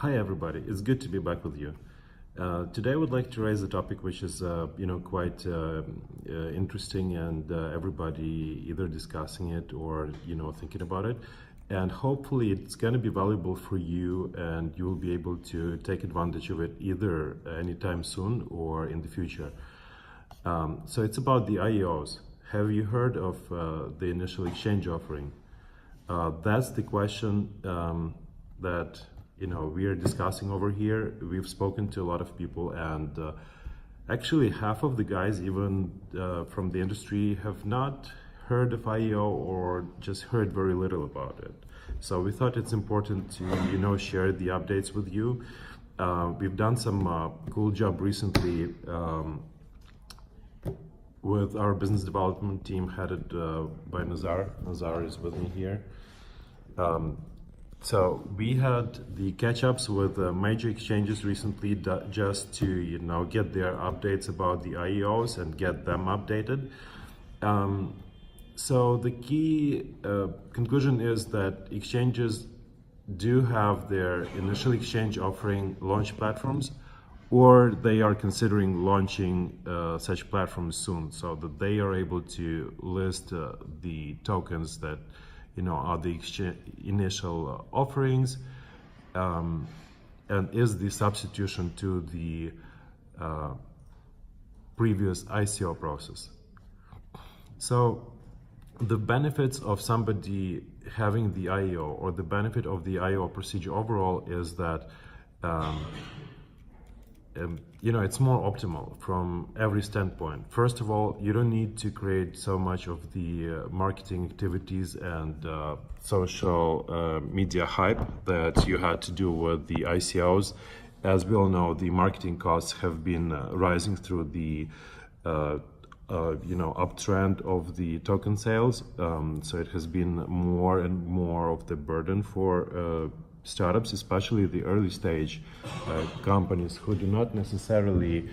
Hi everybody, it's good to be back with you. Today I would like to raise a topic which is quite interesting, and everybody either discussing it or thinking about it, and hopefully it's going to be valuable for you and you will be able to take advantage of it either anytime soon or in the future. So it's about the IEOs. Have you heard of the initial exchange offering? That's the question that we are discussing over here. We've spoken to a lot of people, and actually half of the guys even from the industry have not heard of IEO or just heard very little about it. So we thought it's important to share the updates with you. We've done some cool job recently with our business development team headed by Nazar. Nazar is with me here. So we had the catch-ups with major exchanges recently just to get their updates about the IEOs and get them updated. So the key conclusion is that exchanges do have their initial exchange offering launch platforms, or they are considering launching such platforms soon, so that they are able to list the tokens that are the initial offerings, and is the substitution to the previous ICO process. So the benefits of somebody having the IEO, or the benefit of the IEO procedure overall, is that it's more optimal from every standpoint. First of all, you don't need to create so much of the marketing activities and social media hype that you had to do with the ICOs. As we all know, the marketing costs have been rising through the uptrend of the token sales. So it has been more and more of the burden for startups, especially the early stage companies who do not necessarily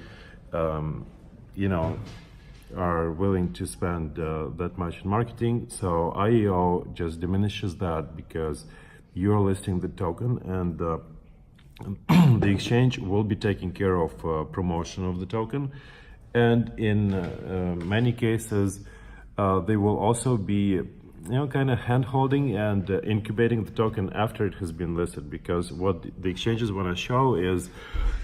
are willing to spend that much in marketing. So IEO just diminishes that, because you're listing the token, and the exchange will be taking care of promotion of the token, and in many cases they will also be kind of hand-holding and incubating the token after it has been listed, because what the exchanges want to show is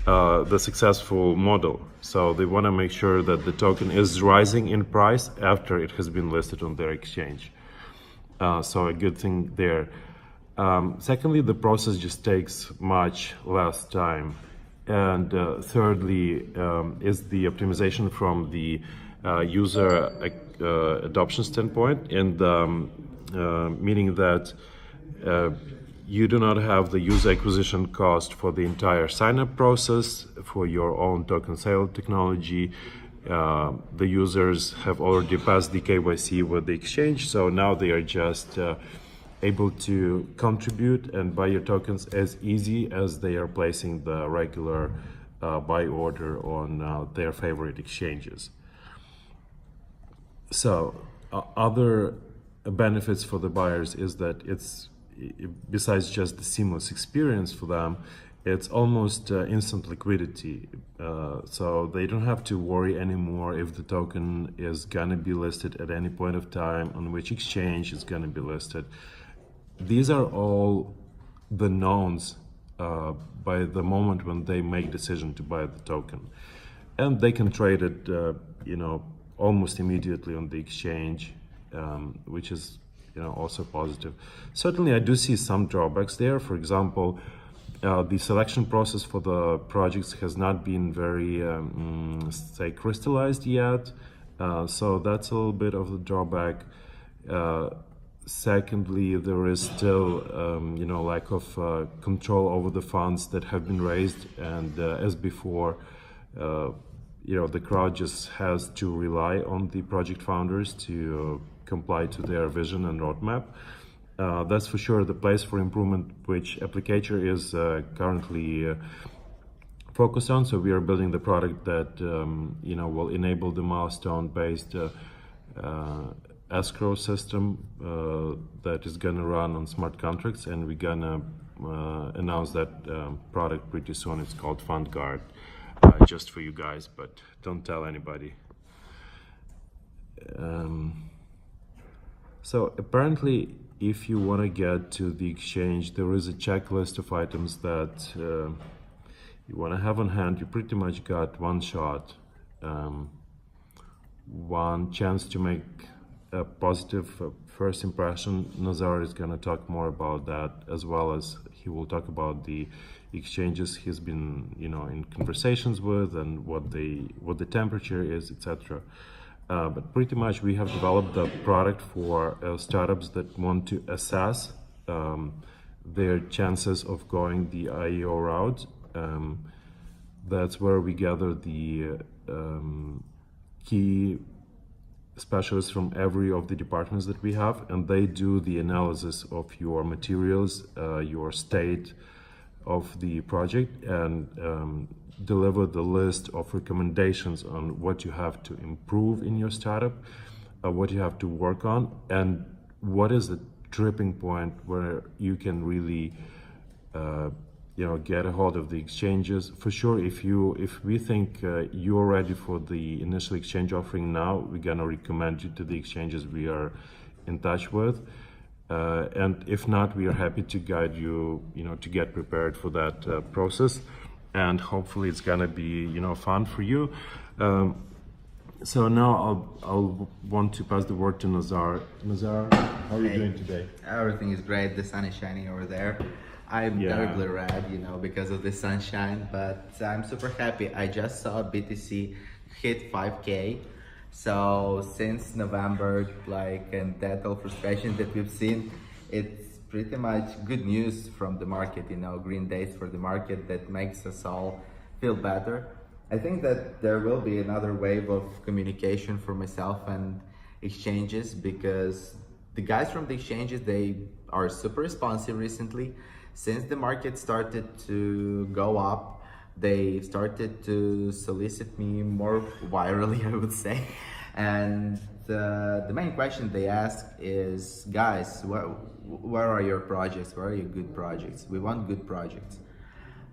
the successful model. So they want to make sure that the token is rising in price after it has been listed on their exchange. So a good thing there. Secondly, the process just takes much less time. And thirdly is the optimization from the user adoption standpoint, and meaning that you do not have the user acquisition cost for the entire sign-up process for your own token sale technology. The users have already passed the KYC with the exchange, so now they are just able to contribute and buy your tokens as easy as they are placing the regular buy order on their favorite exchanges. So other benefits for the buyers is that it's, besides just the seamless experience for them, it's almost instant liquidity. So they don't have to worry anymore if the token is gonna be listed at any point of time, on which exchange it's gonna be listed. These are all the knowns by the moment when they make decision to buy the token, and they can trade it almost immediately on the exchange, which is also positive. Certainly I do see some drawbacks there. For example, the selection process for the projects has not been very say crystallized yet, so that's a little bit of the drawback. Secondly, there is still lack of control over the funds that have been raised, and as before, the crowd just has to rely on the project founders to comply to their vision and roadmap. That's for sure the place for improvement, which Applicator is currently focused on. So we are building the product that will enable the milestone-based escrow system that is gonna run on smart contracts, and we're gonna announce that product pretty soon. It's called FundGuard, just for you guys, but don't tell anybody. So apparently, if you want to get to the exchange, there is a checklist of items that you want to have on hand. You pretty much got one shot, one chance to make a positive first impression. Nazar is going to talk more about that, as well as he will talk about the exchanges he's been, in conversations with, and what the temperature is, etc. But pretty much we have developed the product for startups that want to assess their chances of going the IEO route. That's where we gather the key specialists from every of the departments that we have, and they do the analysis of your materials, your state of the project, and deliver the list of recommendations on what you have to improve in your startup, what you have to work on, and what is the tripping point where you can really get a hold of the exchanges. For sure, if we think you're ready for the initial exchange offering now, we're gonna recommend you to the exchanges we are in touch with. And if not, we are happy to guide you, to get prepared for that process. And hopefully it's gonna be, fun for you. So now I'll want to pass the word to Nazar. Nazar, how are you doing today? Everything is great. The sun is shining over there. I'm terribly red, because of the sunshine, but I'm super happy. I just saw BTC hit 5K. So since November, and that all frustration that we've seen, it's pretty much good news from the market, green days for the market that makes us all feel better. I think that there will be another wave of communication for myself and exchanges, because the guys from the exchanges, they are super responsive recently. Since the market started to go up, they started to solicit me more virally, I would say. And the main question they ask is, guys, where are your projects? Where are your good projects? We want good projects.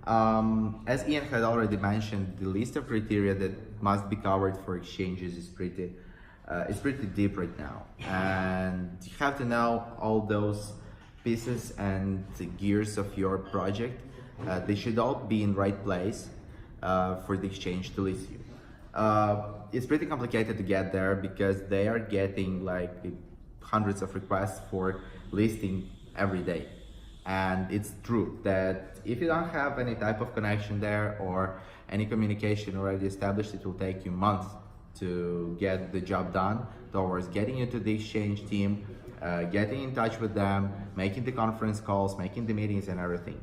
As Ian had already mentioned, the list of criteria that must be covered for exchanges is pretty deep right now. And you have to know all those pieces and the gears of your project. They should all be in right place for the exchange to list you. It's pretty complicated to get there, because they are getting hundreds of requests for listing every day. And it's true that if you don't have any type of connection there or any communication already established, it will take you months to get the job done towards getting into the exchange team, getting in touch with them, making the conference calls, making the meetings and everything.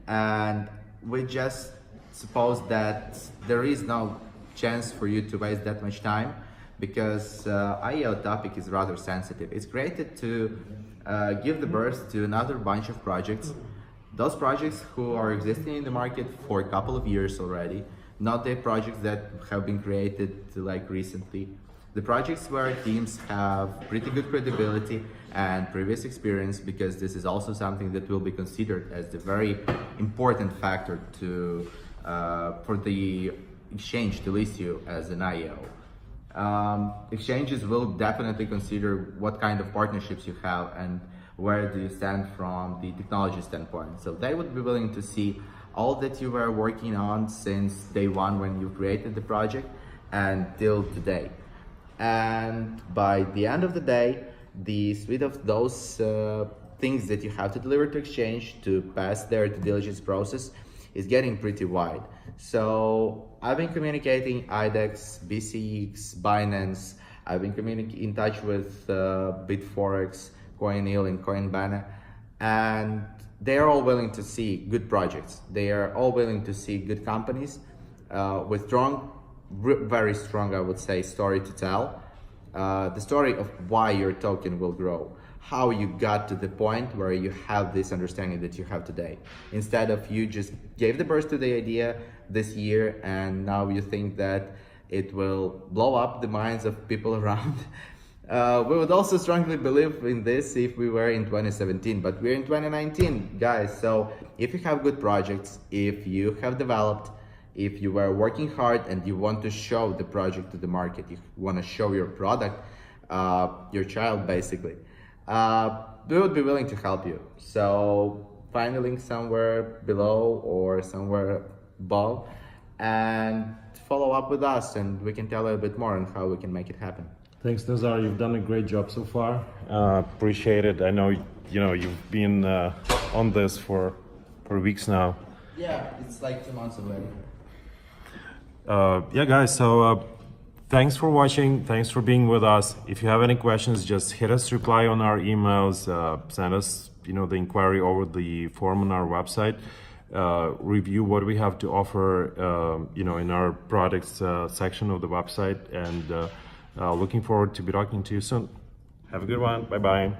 And we just suppose that there is no chance for you to waste that much time, because IEO topic is rather sensitive. It's created to give the birth to another bunch of projects. Those projects who are existing in the market for a couple of years already, not the projects that have been created recently. The projects where teams have pretty good credibility and previous experience, because this is also something that will be considered as the very important factor for the exchange to list you as an IEO. Exchanges will definitely consider what kind of partnerships you have and where do you stand from the technology standpoint. So they would be willing to see all that you were working on since day one when you created the project and till today. And by the end of the day, the suite of those things that you have to deliver to exchange to pass their due diligence process is getting pretty wide. So I've been communicating IDEX, BCX, Binance. I've been in touch with Bitforex, CoinEal, and Coinbase, and they are all willing to see good projects. They are all willing to see good companies with strong, very strong, I would say, story to tell. The story of why your token will grow, how you got to the point where you have this understanding that you have today. Instead of you just gave the birth to the idea this year and now you think that it will blow up the minds of people around. We would also strongly believe in this if we were in 2017, but we're in 2019, guys. So if you have good projects, if you have developed, if you are working hard and you want to show the project to the market, you want to show your product, your child basically, we would be willing to help you. So find a link somewhere below or somewhere above and follow up with us, and we can tell you a bit more on how we can make it happen. Thanks, Nazar. You've done a great job so far. Appreciate it. I know you've been on this for weeks now. Yeah, it's like 2 months already. Yeah, guys. So thanks for watching. Thanks for being with us. If you have any questions, just hit us reply on our emails. Send us the inquiry over the form on our website. Review what we have to offer in our products section of the website, and looking forward to be talking to you soon. Have a good one. Bye bye.